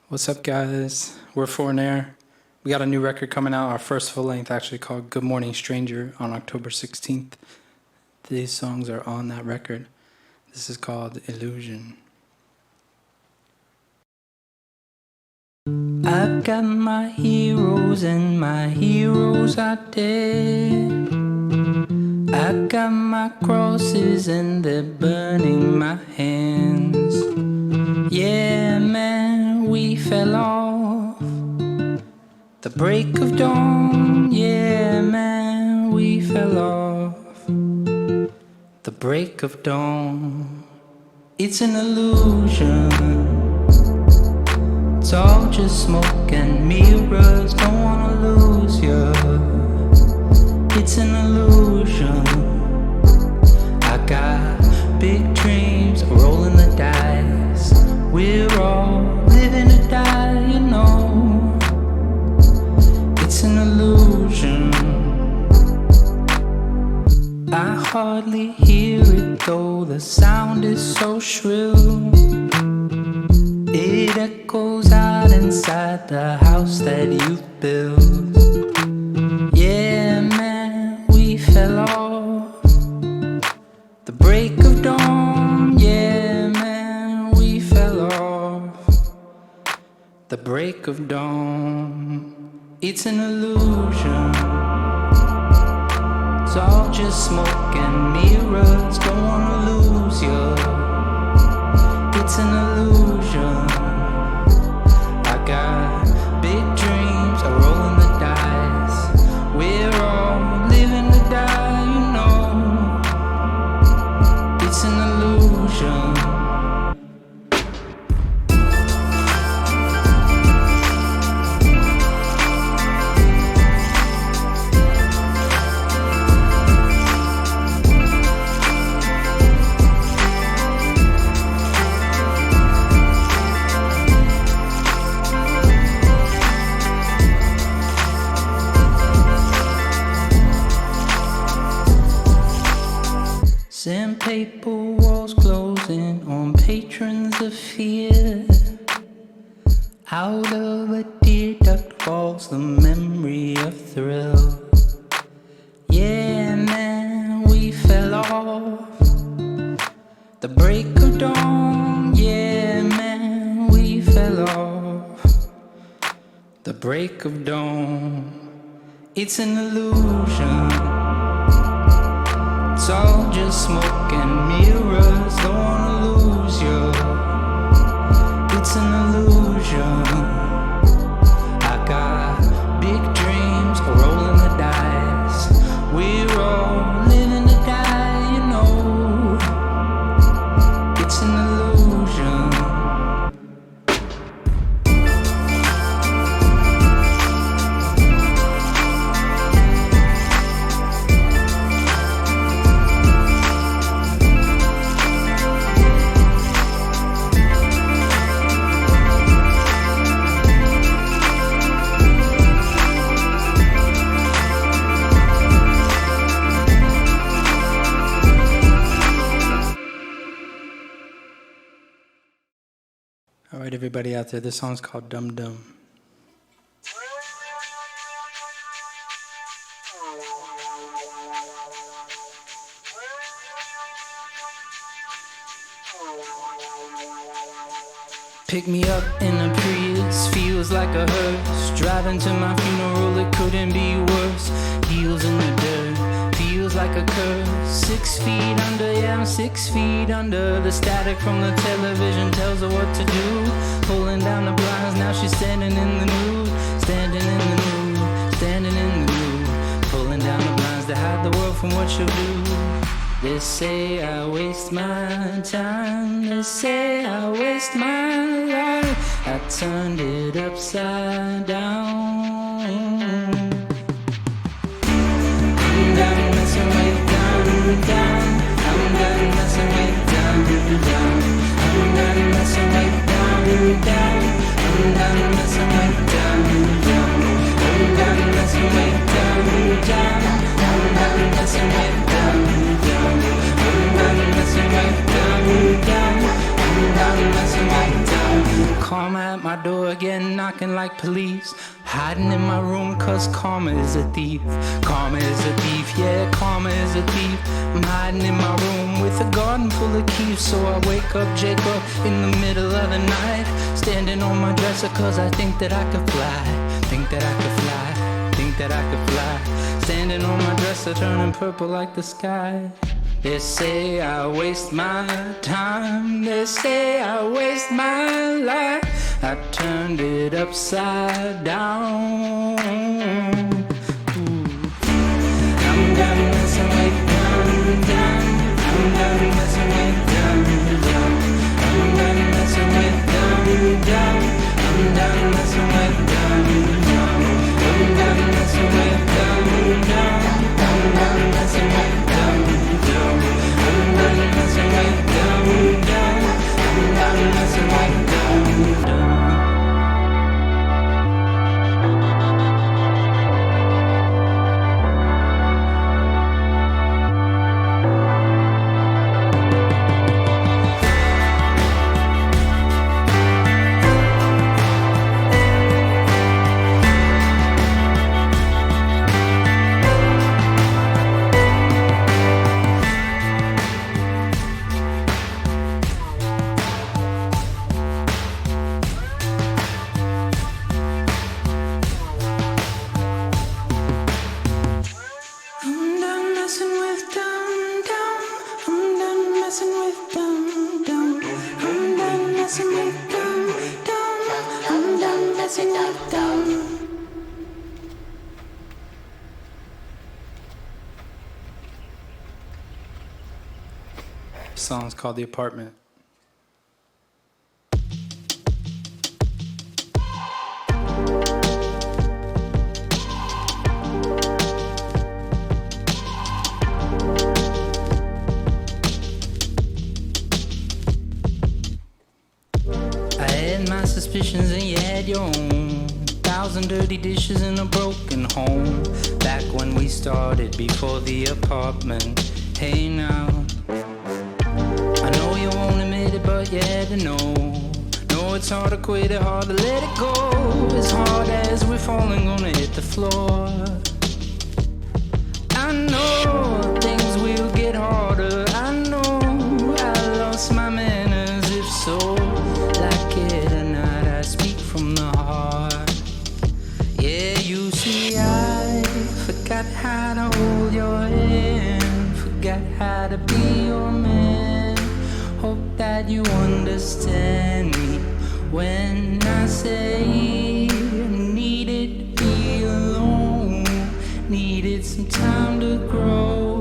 What's up, guys? We're Foreign Air. We got a new record coming out, our first full length actually, called Good Morning Stranger on October 16th. These songs are on that record. This is called Illusion. I've got my heroes and my heroes are dead. I got my crosses and they're burning my hands. Yeah, man, we fell off the break of dawn. Yeah, man, we fell off the break of dawn. It's an illusion. It's all just smoke and mirrors. Don't wanna lose you. It's an illusion. I got big dreams, rolling the dice. We're all living to die, you know. It's an illusion. I hardly hear it though, the sound is so shrill. It echoes out inside the house that you've built. Yeah, man, we fell off the break of dawn. Yeah, man, we fell off the break of dawn. It's an illusion. It's all just smoke and mirrors. Don't wanna lose you. It's an illusion. I got big dreams, I'm rolling the dice. We're all living to die, you know. It's an illusion. Sandpaper walls closing on patrons of fear. Out of a deer duct falls the memory of thrill. Yeah, man, we fell off the break of dawn. Yeah, man, we fell off the break of dawn. It's an illusion. It's all just smoke and mirrors. Don't wanna lose you. It's an illusion. I got big dreams, rolling the dice. We're all living to die, you know. It's an illusion. Alright, everybody out there, this song's called Dum Dum. Pick me up in a Prius, feels like a hearse. Driving to my funeral, it couldn't be worse. Heels in the dirt, feels like a curse. 6 feet under, yeah, I'm 6 feet under. The static from the television tells her what to do. Pulling down the blinds, now she's standing in the nude. Standing in the nude, standing in the nude. Pulling down the blinds to hide the world from what she'll do. They say I waste my time, they say I waste my life. I turned it upside down. I'm done messing with DumDum. I'm done messing with DumDum. I'm done messing with DumDum. I'm done messing with DumDum. I'm done messing with DumDum. I'm done messing with DumDum. I'm done messing with DumDum. I'm done messing with DumDum. Karma at my door again, knocking like police. Hiding in my room cause karma is a thief. Karma is a thief, yeah, karma is a thief. I'm hiding in my room with a garden full of keys. So I wake up Jacob in the middle of the night, standing on my dresser cause I think that I could fly. Think that I could fly, think that I could fly. Standing on my dresser turning purple like the sky. They say I waste my time, they say I waste my life. I turned it upside down. Ooh. I'm done messing with DumDum. I'm done messing with DumDum. I'm done messing with DumDum. I'm done messing with DumDum. I'm done messing with DumDum. I'm done messing with DumDum. I'm done messing with DumDum. I'm done messing with DumDum. The song's called The Apartment. I had my suspicions and you had your own. 1,000 dirty dishes in a broken home. Back when we started before the apartment. Hey now, I know you won't admit it, but you had to know. No, it's hard to quit it, hard to let it go. As hard as we're falling, gonna hit the floor. I know things will get harder. I know I lost my manners. If so, like it or not, I speak from the heart. Yeah, you see, I forgot how to hold your hand, forgot how to be your man. Hope that you understand me when I say I needed to be alone, needed some time to grow.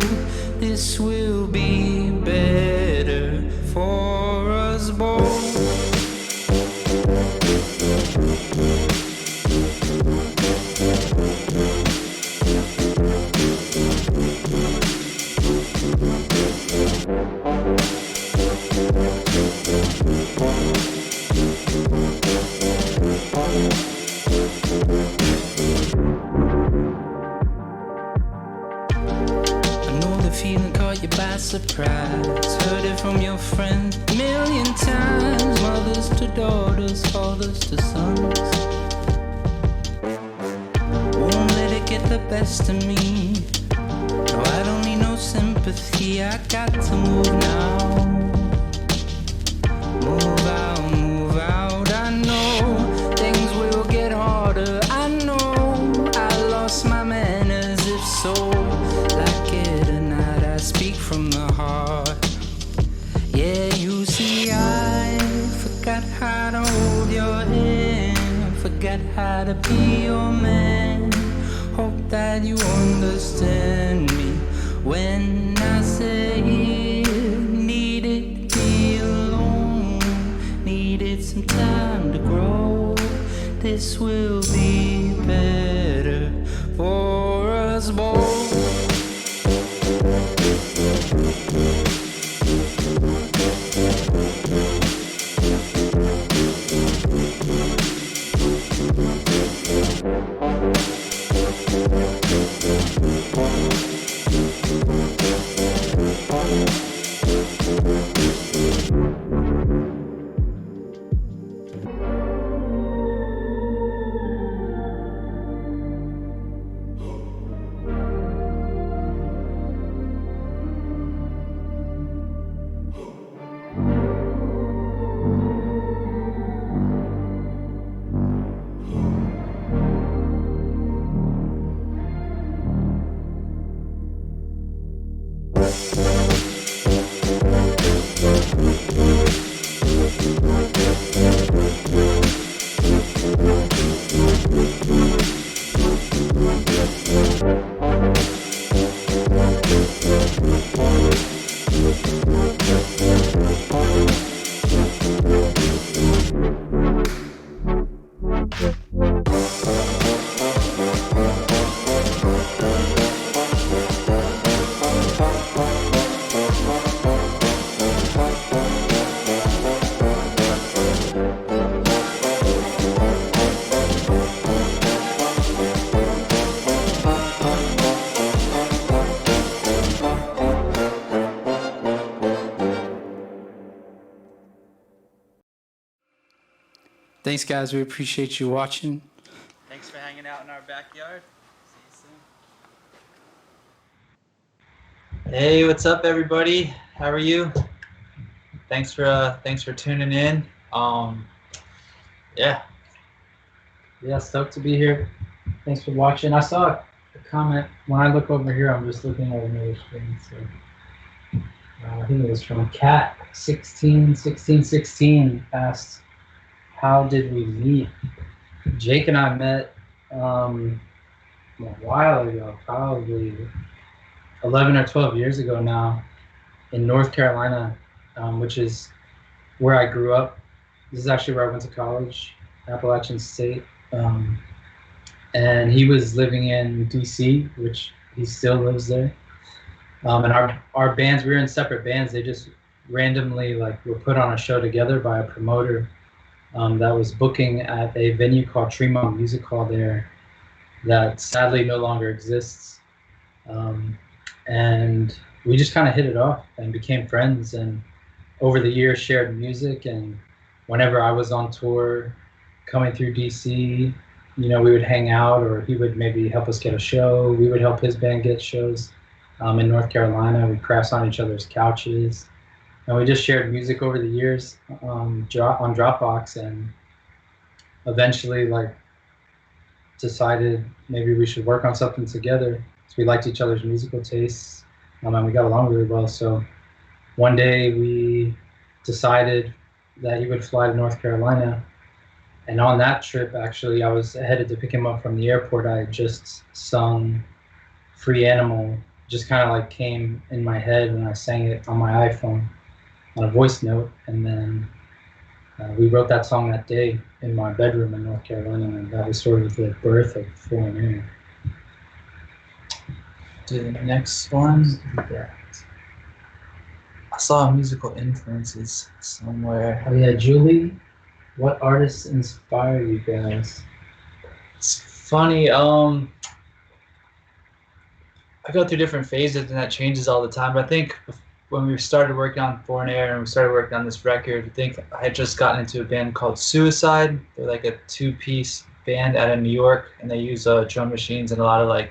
This will be better for us both. You by surprise, heard it from your friends a million times. Mothers to daughters, fathers to sons. Won't let it get the best of me. No, I don't need no sympathy. I got to move now. Move out. I know things will get harder. I know I lost my manners. If so, like it or not, I speak from the heart. Yeah, you see, I forgot how to hold your hand, forgot how to be your man. Hope that you understand me when I say needed to be alone, needed some time to grow. This will be better for us both. Thanks, guys. We appreciate you watching. Thanks for hanging out in our backyard. See you soon. Hey, what's up, everybody? How are you? Thanks for tuning in. Yeah, stoked to be here. Thanks for watching. I saw a comment. When I look over here, I'm just looking at another screen. So I think it was from Cat 161616 asked, "How did we meet?" Jake and I met a while ago, probably 11 or 12 years ago now, in North Carolina, which is where I grew up. This is actually where I went to college, Appalachian State. And he was living in DC, which he still lives there. And our bands, we were in separate bands. They just randomly were put on a show together by a promoter that was booking at a venue called Tremont Music Hall there that sadly no longer exists. And we just kind of hit it off and became friends, and over the years shared music. And whenever I was on tour coming through DC, we would hang out, or he would maybe help us get a show. We would help his band get shows in North Carolina. We'd crash on each other's couches, and we just shared music over the years on Dropbox, and eventually decided maybe we should work on something together. So we liked each other's musical tastes, and we got along really well. So one day we decided that he would fly to North Carolina. And on that trip, actually, I was headed to pick him up from the airport. I had just sung Free Animal, just kind of came in my head, and I sang it on my iPhone on a voice note. And then we wrote that song that day in my bedroom in North Carolina, and that was sort of the birth of Foreign Air. Do the next one. I saw musical influences somewhere. Oh yeah, Julie. What artists inspire you guys? It's funny. I go through different phases, and that changes all the time. But I think when we started working on Foreign Air and we started working on this record, I think I had just gotten into a band called Suicide. They're like a two-piece band out of New York, and they use drum machines and a lot of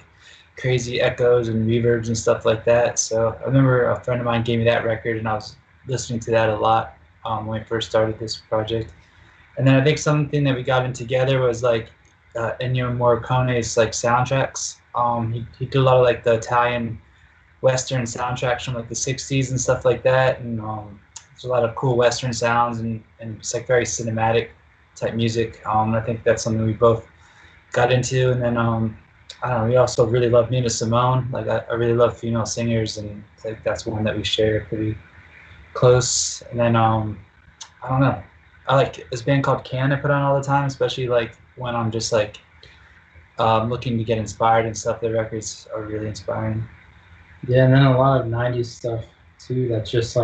crazy echoes and reverbs and stuff like that. So I remember a friend of mine gave me that record, and I was listening to that a lot when we first started this project. And then I think something that we got in together was Ennio Morricone's soundtracks. He did a lot of the Italian Western soundtracks from the 60s and stuff like that. And there's a lot of cool Western sounds, and it's very cinematic type music. And I think that's something we both got into. And then I don't know, we also really love Nina Simone. I really love female singers, and that's one that we share pretty close. And then I don't know. I like this band called Can I put on all the time, especially when I'm just looking to get inspired and stuff. The records are really inspiring. Yeah, and then a lot of 90s stuff too that just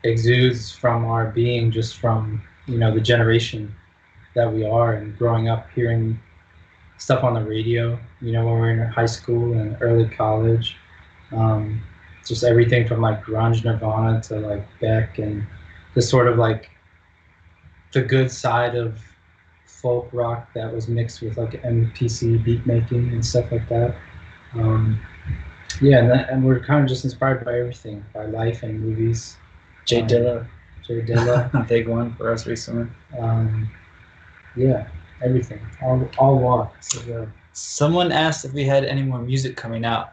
exudes from our being, just from the generation that we are, and growing up hearing stuff on the radio, when we were in high school and early college. Just everything from grunge, Nirvana to Beck, and just sort of the good side of folk rock that was mixed with MPC beat making and stuff like that. Yeah, and we're kind of just inspired by everything, by life and movies. Jay Dilla, a big one for us recently. Yeah, everything, all walks. Someone asked if we had any more music coming out.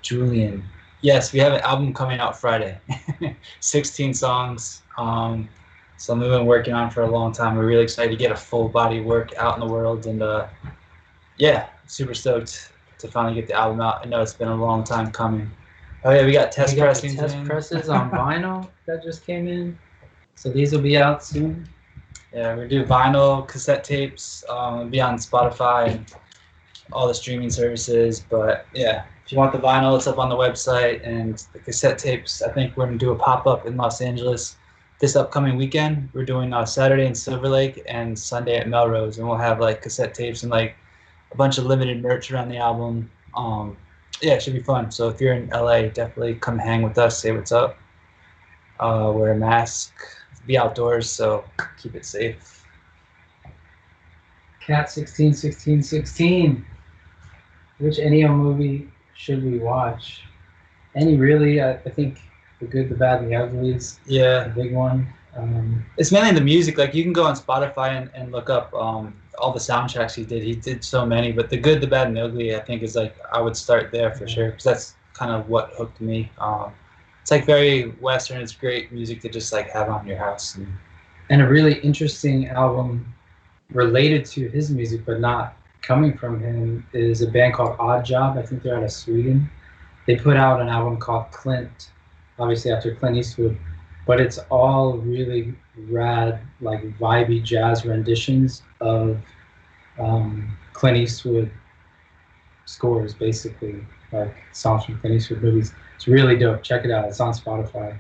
Julian. Yes, we have an album coming out Friday. 16 songs. Something we've been working on for a long time. We're really excited to get a full body work out in the world, and yeah, super stoked to finally get the album out. I know it's been a long time coming. Oh yeah, we got test pressings. Test presses on vinyl that just came in. So these will be out soon. Yeah, we do vinyl, cassette tapes. It'll be on Spotify and all the streaming services. But yeah, if you want the vinyl, it's up on the website. And the cassette tapes, I think we're going to do a pop-up in Los Angeles this upcoming weekend. We're doing Saturday in Silver Lake and Sunday at Melrose. And we'll have cassette tapes and a bunch of limited merch around the album. Yeah, it should be fun. So if you're in LA, definitely come hang with us, say what's up. wear a mask, be outdoors, so keep it safe. Cat 16. Which NEO movie should we watch? Any really? I think The Good, the Bad, and the Ugly is Yeah, a big one. it's mainly the music. Like you can go on Spotify and look up all the soundtracks he did. He did so many, but The Good, the Bad, and the Ugly, I think is like I would start there for sure because that's kind of what hooked me. It's like very Western. It's great music to just like have on your house. And a really interesting album related to his music, but not coming from him, is a band called Odd Job. I think they're out of Sweden. They put out an album called Clint, obviously after Clint Eastwood, but it's all really rad, like vibey jazz renditions of Clint Eastwood scores, basically, like songs from Clint Eastwood movies. It's really dope. Check it out. It's on Spotify.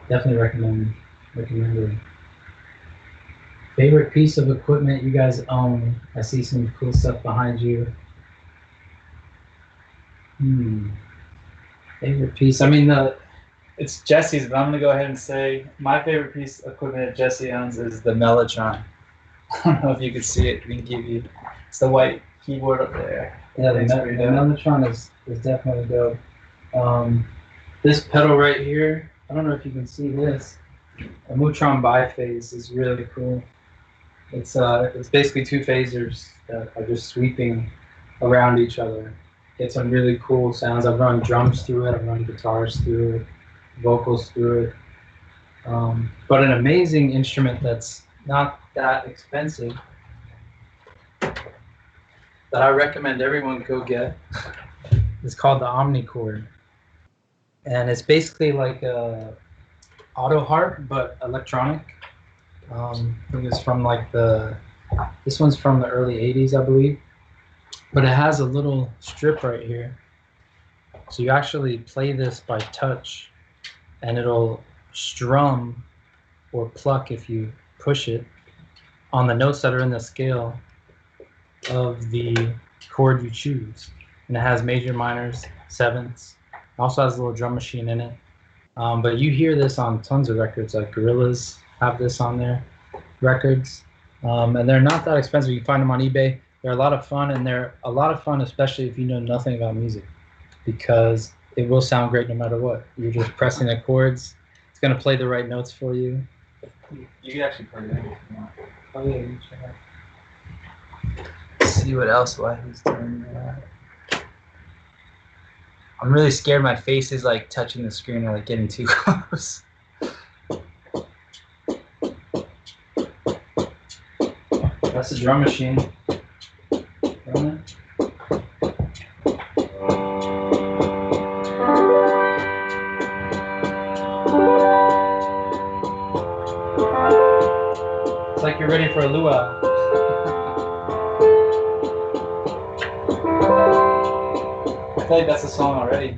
Definitely recommend it. Favorite piece of equipment you guys own? I see some cool stuff behind you. Favorite piece? I mean, It's Jesse's, but I'm gonna go ahead and say my favorite piece of equipment that Jesse owns is the Mellotron. I don't know if you can see it. We can give you. It's the white keyboard up there. yeah, the Thanks for doing it. Mellotron is definitely dope. This pedal right here, I don't know if you can see this. A Mutron biphase is really cool. It's basically two phasers that are just sweeping around each other. Get some really cool sounds. I've run drums through it. I've run guitars through it, vocals through it. But an amazing instrument that's not that expensive that I recommend everyone go get is called the Omnichord. And it's basically like a auto harp, but electronic. I think it's from like this one's from the early 80s, I believe. But it has a little strip right here. So you actually play this by touch, and it'll strum or pluck if you push it on the notes that are in the scale of the chord you choose. And it has major, minors, sevenths. It also has a little drum machine in it. But you hear this on tons of records, like Gorillaz have this on their records. And they're not that expensive. You can find them on eBay. They're a lot of fun, and they're a lot of fun, especially if you know nothing about music, because it will sound great no matter what. You're just pressing the chords. It's going to play the right notes for you. You can actually play that if you want. Oh, yeah, you should. See what else while he's doing that. I'm really scared my face is like touching the screen or like getting too close. That's the drum machine. Run it. It's like you're ready for a luau. I feel like that's a song already.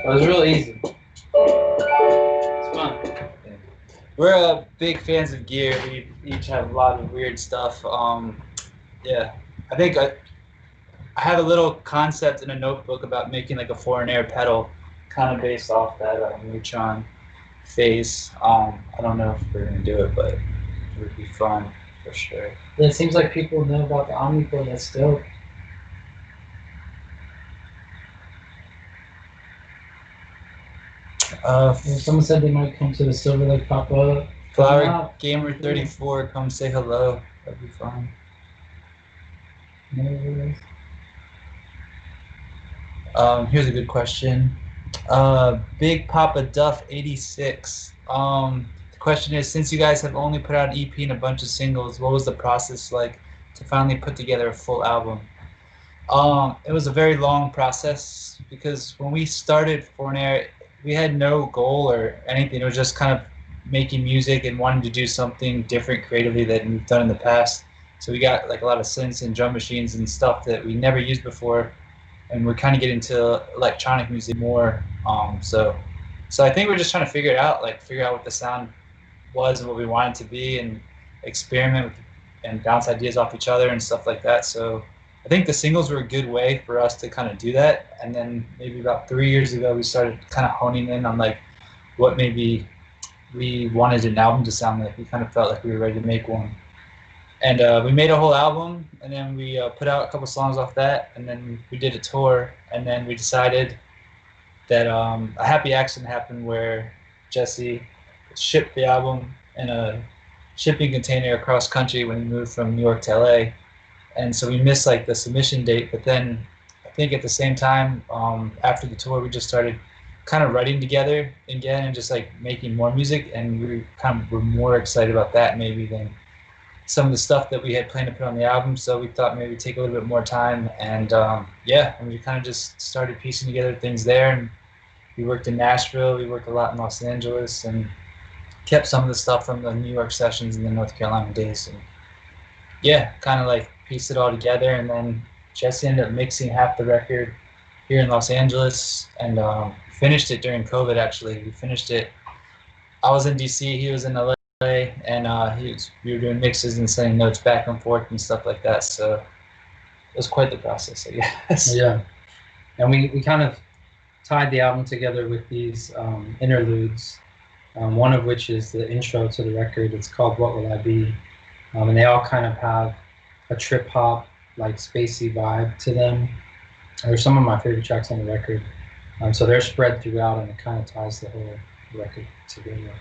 It was real easy. It's fun. We're big fans of gear. We each have a lot of weird stuff. Yeah, I think I have a little concept in a notebook about making like a foreign air pedal, kind of based off that neutron phase. I don't know if we're gonna do it, but it would be fun for sure. It seems like people know about the Omnichord. That's dope. Someone said they might come to the Silver Lake pop-up. Flower Gamer 34, come say hello. That'd be fun. Here's a good question. Big Papa Duff 86. The question is, since you guys have only put out an EP and a bunch of singles, what was the process like to finally put together a full album? It was a very long process because when we started Foreign Air, we had no goal or anything. It was just kind of making music and wanting to do something different creatively than we've done in the past. So we got like a lot of synths and drum machines and stuff that we never used before, and we're kind of getting into electronic music more. So I think we're just trying to figure out what the sound was and what we wanted to be, and experiment with and bounce ideas off each other and stuff like that. So I think the singles were a good way for us to kind of do that. And then maybe about 3 years ago, we started kind of honing in on like what maybe we wanted an album to sound like. We kind of felt like we were ready to make one. And we made a whole album, and then we put out a couple songs off that, and then we did a tour, and then we decided that a happy accident happened where Jesse shipped the album in a shipping container across country when he moved from New York to LA. And so we missed like the submission date, but then I think at the same time, after the tour, we just started kind of writing together again and just like making more music, and we kind of were more excited about that maybe than some of the stuff that we had planned to put on the album. So we thought maybe take a little bit more time, and and we kind of just started piecing together things there. And we worked in Nashville, we worked a lot in Los Angeles, and kept some of the stuff from the New York sessions and the North Carolina days. And yeah, kind of like pieced it all together. And then Jesse ended up mixing half the record here in Los Angeles, and finished it during COVID. Actually, we finished it. I was in DC, he was in LA, and we were doing mixes and sending notes back and forth and stuff like that. So it was quite the process, I guess. Yeah, and we kind of tied the album together with these interludes, one of which is the intro to the record. It's called What Will I Be? And they all kind of have a trip hop, like spacey vibe to them. They're some of my favorite tracks on the record. So they're spread throughout, and it kind of ties the whole record together.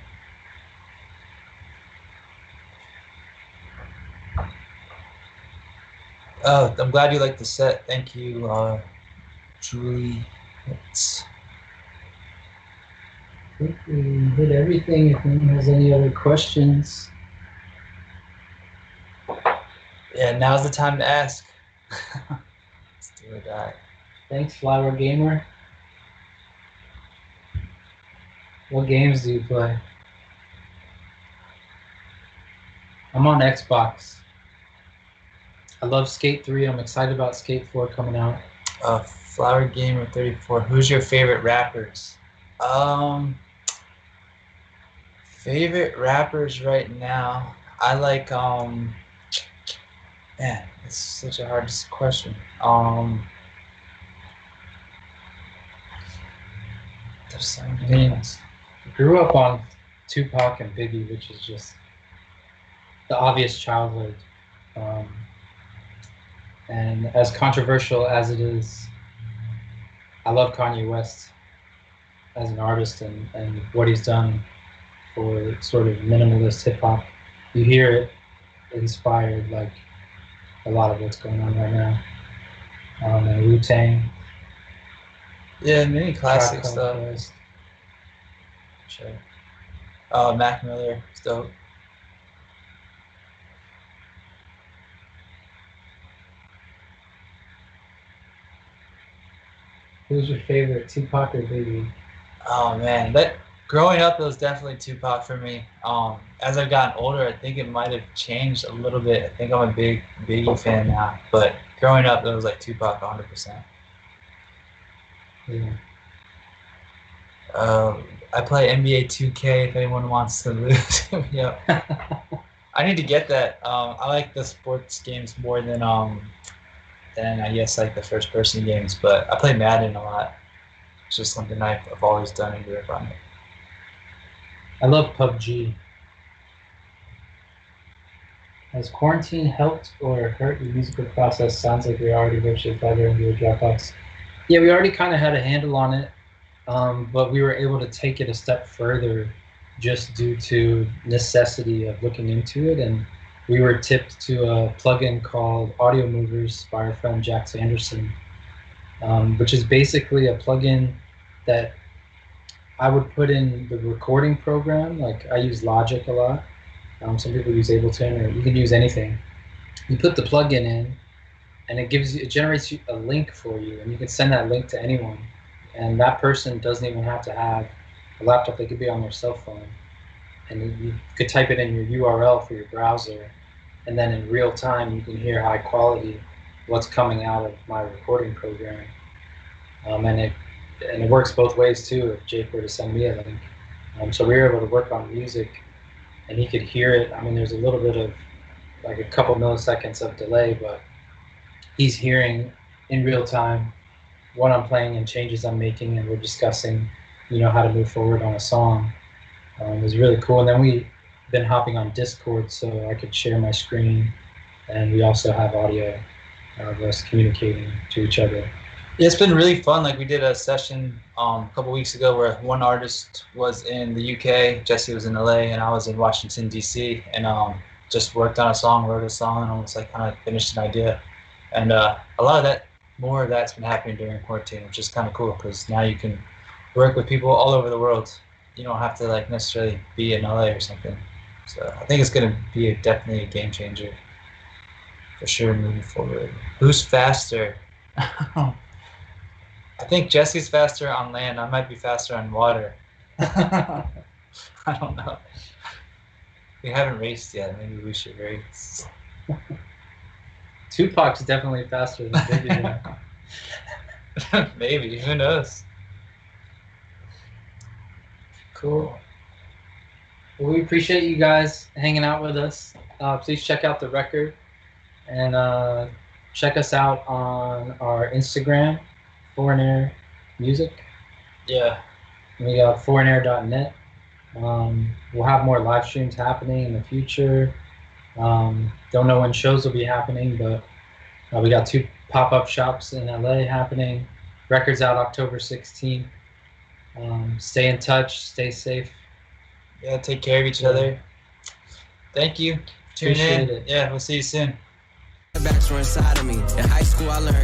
Oh, I'm glad you liked the set. Thank you, Julie. I think we hit everything. If anyone has any other questions. Yeah, now's the time to ask. Let's do it, guy. Thanks, Flower Gamer. What games do you play? I'm on Xbox. I love Skate 3. I'm excited about Skate 4 coming out. Flower Gamer 34. Who's your favorite rappers? Favorite rappers right now. I like man, it's such a hard question. There's so many ones. Grew up on Tupac and Biggie, which is just the obvious childhood. And as controversial as it is, I love Kanye West as an artist and what he's done for sort of minimalist hip hop. You hear it inspired like a lot of what's going on right now. And Wu-Tang. Yeah, many classic Tribe stuff. Called Quest. Sure. Mac Miller, it's dope. Who's your favorite, Tupac or Biggie? Oh man, growing up it was definitely Tupac for me. As I've gotten older, I think it might have changed a little bit. I think I'm a big Biggie fan now, but growing up it was like Tupac 100%. Yeah. I play NBA 2K if anyone wants to lose. Yeah. I need to get that. I like the sports games more than I guess like the first person games, but I play Madden a lot. It's just something I've always done and grew up on it. I love PUBG. Has quarantine helped or hurt your musical process? Sounds like we already ripped your feather into a Dropbox. Yeah, we already kind of had a handle on it, but we were able to take it a step further just due to necessity of looking into it. And we were tipped to a plugin called Audio Movers by our friend Jack Sanderson, which is basically a plugin that I would put in the recording program. Like I use Logic a lot. Some people use Ableton, or you can use anything. You put the plugin in, and it generates you a link for you, and you can send that link to anyone. And that person doesn't even have to have a laptop. They could be on their cell phone, and you could type it in your URL for your browser, and then in real time you can hear high quality what's coming out of my recording program. And it works both ways too. If Jake were to send me a link, so we were able to work on music, and he could hear it. I mean, there's a little bit of like a couple milliseconds of delay, but he's hearing in real time what I'm playing and changes I'm making, and we're discussing, how to move forward on a song. It was really cool. And then we've been hopping on Discord so I could share my screen, and we also have audio of us communicating to each other. Yeah, it's been really fun. Like we did a session a couple weeks ago where one artist was in the UK, Jesse was in LA, and I was in Washington DC, and just worked on a song, wrote a song, and almost like kind of finished an idea. And a lot of that, more of that's been happening during quarantine, which is kind of cool because now you can work with people all over the world. You don't have to like necessarily be in LA or something. So I think it's gonna be definitely a game changer for sure moving forward. Who's faster? I think Jesse's faster on land. I might be faster on water. I don't know. We haven't raced yet. Maybe we should race. Tupac's definitely faster than Biggie. Maybe. Who knows? Cool. Well, we appreciate you guys hanging out with us. Please check out the record, and check us out on our Instagram, Foreign Air Music. Yeah. We got foreignair.net. We'll have more live streams happening in the future. Don't know when shows will be happening, but we got 2 pop-up shops in LA happening. Records out October 16th. Stay in touch. Stay safe. Yeah, take care of each other. Thank you. Tune Appreciate in. it. Yeah, we'll see you soon. Backs were inside of me. In high school, I learned